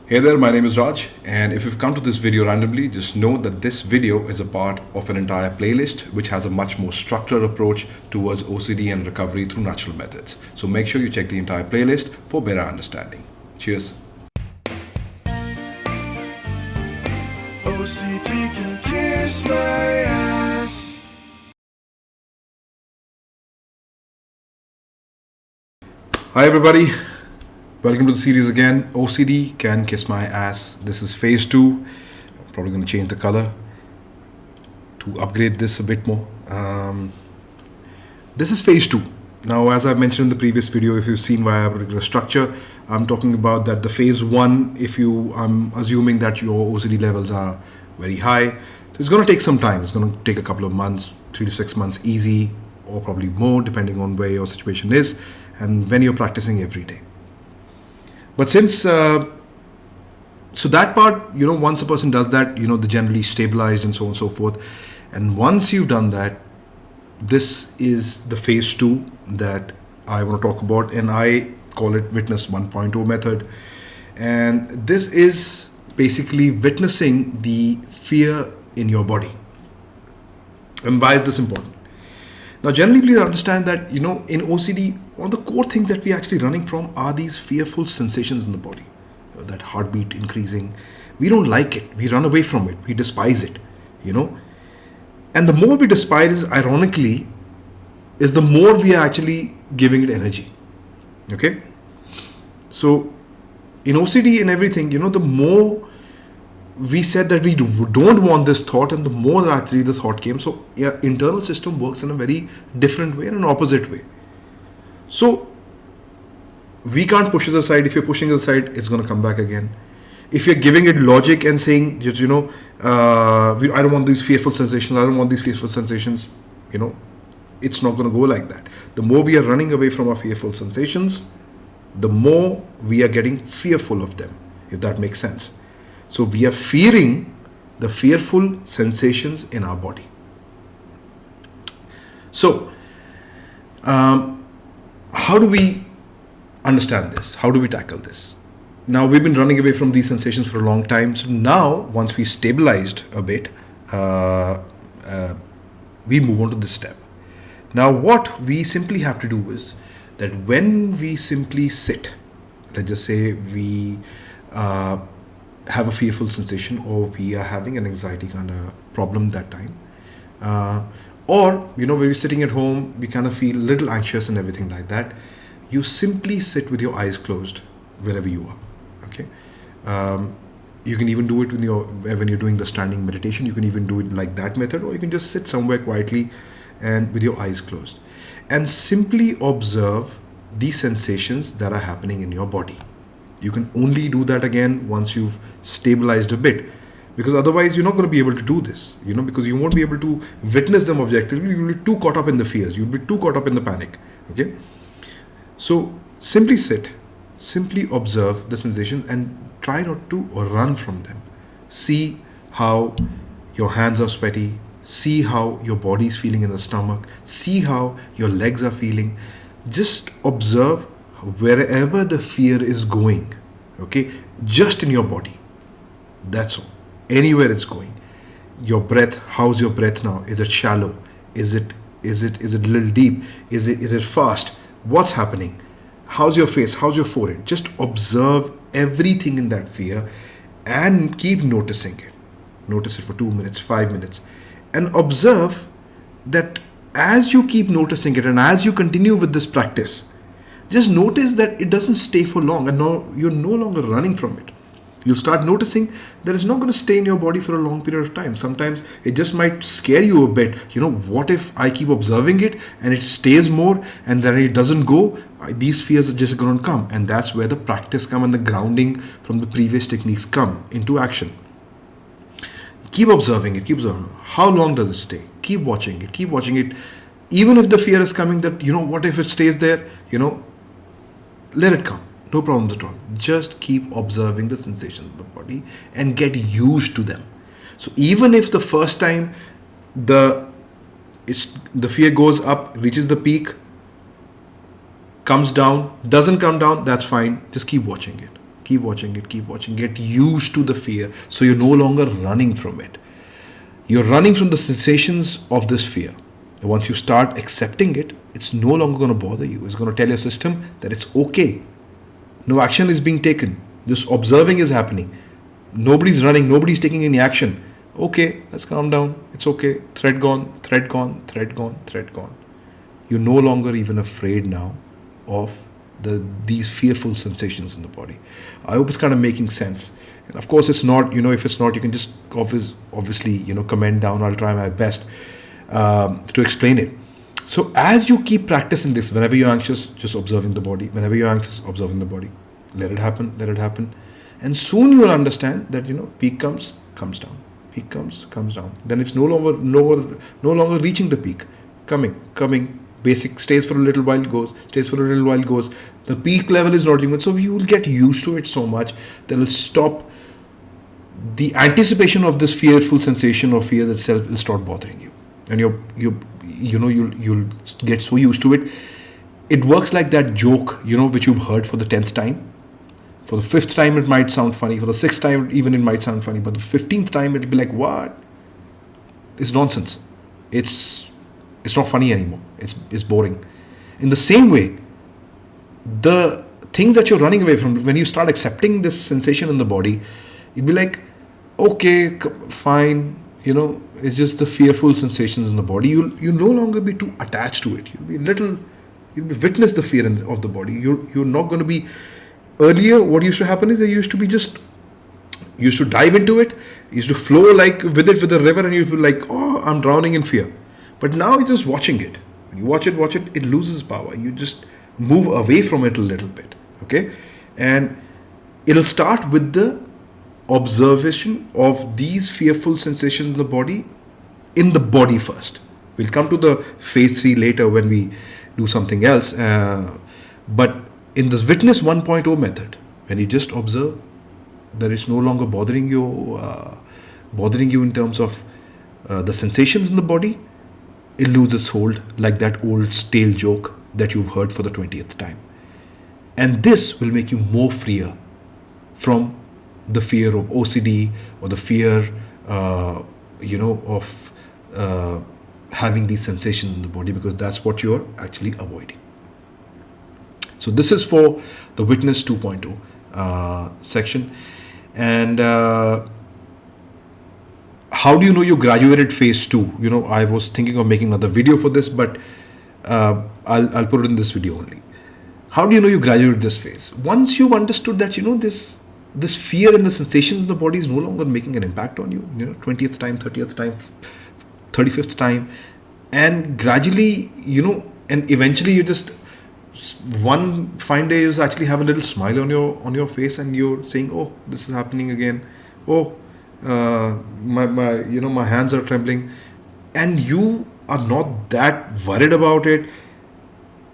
Hey there, my name is Raj, and if you've come to this video randomly, just know that this video is a part of an entire playlist which has a much more structured approach towards OCD and recovery through natural methods. So make sure you check the entire playlist for better understanding. Cheers. OCD can kiss my ass. Hi everybody, welcome to the series again. OCD can kiss my ass. This is phase 2. I'm probably going to change the color to upgrade this a bit more. This is phase 2. Now, as I mentioned in the previous video, if you've seen via a particular structure, I'm talking about that the phase 1, I'm assuming that your OCD levels are very high, so it's going to take some time. It's going to take a couple of months, 3 to 6 months easy, or probably more depending on where your situation is and when you're practicing every day. But since so that part, once a person does that, they're generally stabilized and so on and so forth. And once you've done that, this is the phase 2 that I want to talk about, and I call it Witness 1.0 method. And this is basically witnessing the fear in your body. And why is this important? Now, generally, please understand that, in OCD, one of the core things that we're actually running from are these fearful sensations in the body. That heartbeat increasing. We don't like it. We run away from it. We despise it, And the more we despise, ironically, is the more we are actually giving it energy. Okay? So, in OCD and everything, the more we said that we don't want this thought, and the more that actually the thought came. So, internal system works in a very different way, in an opposite way. So, we can't push it aside. If you're pushing it aside, it's going to come back again. If you're giving it logic and saying, I don't want these fearful sensations, it's not going to go like that. The more we are running away from our fearful sensations, the more we are getting fearful of them, if that makes sense. So we are fearing the fearful sensations in our body. So, how do we understand this? How do we tackle this? Now, we've been running away from these sensations for a long time. So now, once we stabilized a bit, we move on to this step. Now, what we simply have to do is that when we simply sit, let's just say we have a fearful sensation, or we are having an anxiety kind of problem that time, or when you're sitting at home, we kind of feel a little anxious and everything like that. You simply sit with your eyes closed wherever you are. Okay, you can even do it when you're doing the standing meditation. You can even do it like that method, or you can just sit somewhere quietly and with your eyes closed, and simply observe the sensations that are happening in your body. You can only do that again once you've stabilized a bit, because otherwise you're not going to be able to do this, because you won't be able to witness them objectively. You'll be too caught up in the fears. You'll be too caught up in the panic. Okay. So simply sit, simply observe the sensations, and try not to run from them. See how your hands are sweaty. See how your body is feeling in the stomach. See how your legs are feeling. Just observe wherever the fear is going, okay, just in your body. That's all. Anywhere it's going. Your breath, how's your breath now? Is it shallow? Is it a little deep? Is it fast? What's happening? How's your face? How's your forehead? Just observe everything in that fear and keep noticing it. Notice it for 2 minutes, 5 minutes, and observe that as you keep noticing it and as you continue with this practice, just notice that it doesn't stay for long, and now you're no longer running from it. You'll start noticing that it's not going to stay in your body for a long period of time. Sometimes it just might scare you a bit. What if I keep observing it and it stays more, and then it doesn't go? These fears are just going to come, and that's where the practice come and the grounding from the previous techniques come into action. Keep observing it. Keep observing. How long does it stay? Keep watching it. Keep watching it. Even if the fear is coming that, what if it stays there? Let it come. No problems at all. Just keep observing the sensations of the body and get used to them. So even if the first time the fear goes up, reaches the peak, comes down, doesn't come down, that's fine. Just keep watching it. keep watching it, keep watching. Get used to the fear, so you're no longer running from it. You're running from the sensations of this fear. And once you start accepting it, it's no longer going to bother you. It's going to tell your system that it's okay. No action is being taken. Just observing is happening. Nobody's running, nobody's taking any action. Okay, let's calm down. It's okay. Thread gone, thread gone, thread gone, thread gone. You're no longer even afraid now of these fearful sensations in the body. I hope it's kind of making sense. And of course, it's not, if it's not, you can just obviously, comment down. I'll try my best to explain it. So as you keep practicing this, whenever you're anxious, just observing the body. Whenever you're anxious, observing the body. Let it happen, let it happen. And soon you will understand that, peak comes down. Peak comes down. Then it's no longer reaching the peak. Coming. Basic stays for a little while, goes. Stays for a little while, goes. The peak level is not even. So you will get used to it so much that will stop. The anticipation of this fearful sensation or fear itself will start bothering you, and you'll get so used to it. It works like that joke, which you've heard for the 10th time. For the 5th time, it might sound funny. For the 6th time, even it might sound funny. But the 15th time, it'll be like, what? It's nonsense. It's not funny anymore. It's boring. In the same way, the things that you're running away from, when you start accepting this sensation in the body, you'll be like, okay, fine. It's just the fearful sensations in the body. You'll no longer be too attached to it. You'll witness the fear of the body. You're not going to be. Earlier, what used to happen is you used to dive into it, you used to flow like with the river, and you'd be like, oh, I'm drowning in fear. But now you're just watching it. When you watch it, it loses power. You just move away from it a little bit. Okay? And it'll start with the observation of these fearful sensations in the body first. We'll come to the phase 3 later when we do something else. But in this witness 1.0 method, when you just observe that it's no longer bothering you in terms of the sensations in the body, it loses hold, like that old stale joke that you've heard for the 20th time. And this will make you more freer from the fear of OCD or the fear, of having these sensations in the body, because that's what you're actually avoiding. So this is for the Witness 2.0 section. And how do you know you graduated phase 2? I was thinking of making another video for this, but I'll put it in this video only. How do you know you graduated this phase? Once you've understood that, this fear and the sensations in the body is no longer making an impact on you, 20th time, 30th time, 35th time, and gradually, and eventually you just, one fine day you actually have a little smile on your face, and you're saying, oh, this is happening again. Oh, my hands are trembling, and you are not that worried about it.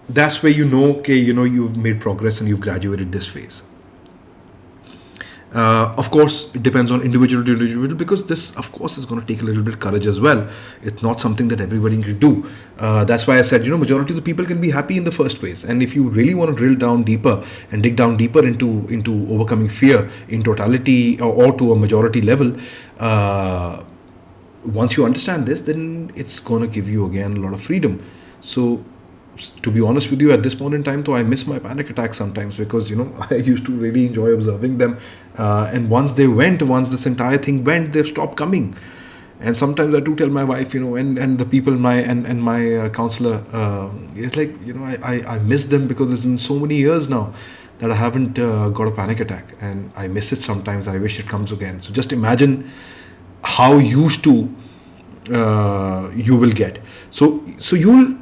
That's where you've made progress and you've graduated this phase. Of course, it depends on individual to individual, because this, of course, is going to take a little bit of courage as well. It's not something that everybody can do. That's why I said, majority of the people can be happy in the first phase. And if you really want to drill down deeper and dig down deeper into overcoming fear in totality or to a majority level, once you understand this, then it's going to give you again a lot of freedom. So, to be honest with you, at this point in time, though, I miss my panic attacks sometimes, because I used to really enjoy observing them, and once this entire thing went, they've stopped coming. And sometimes I do tell my wife, and the people my counselor, it's like, I miss them, because it's been so many years now that I haven't got a panic attack, and I miss it sometimes. I wish it comes again. So just imagine how used to you will get. So you'll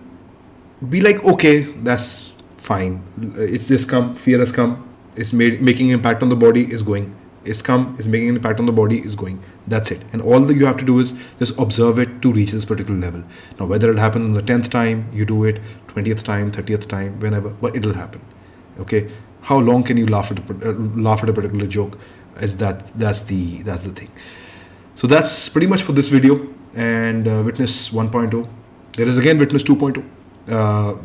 be like, okay, that's fine. It's just come, fear has come, it's making an impact on the body, is going. It's come, it's making an impact on the body, is going. That's it. And all that you have to do is just observe it to reach this particular level. Now, whether it happens on the 10th time, you do it, 20th time, 30th time, whenever, but it'll happen. Okay? How long can you laugh at a particular joke? That's the thing. So that's pretty much for this video and Witness 1.0. There is again Witness 2.0.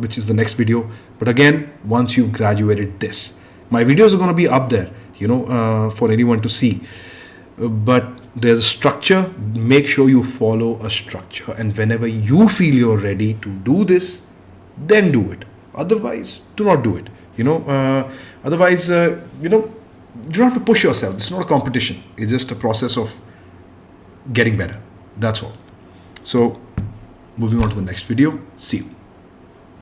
Which is the next video. But again, once you've graduated this, my videos are going to be up there. for anyone to see. But there's a structure. Make sure you follow a structure, and whenever you feel you're ready to do this, then do it. Otherwise, do not do it. Otherwise, you don't have to push yourself. It's not a competition. It's just a process of getting better. That's all. So, moving on to the next video. See you.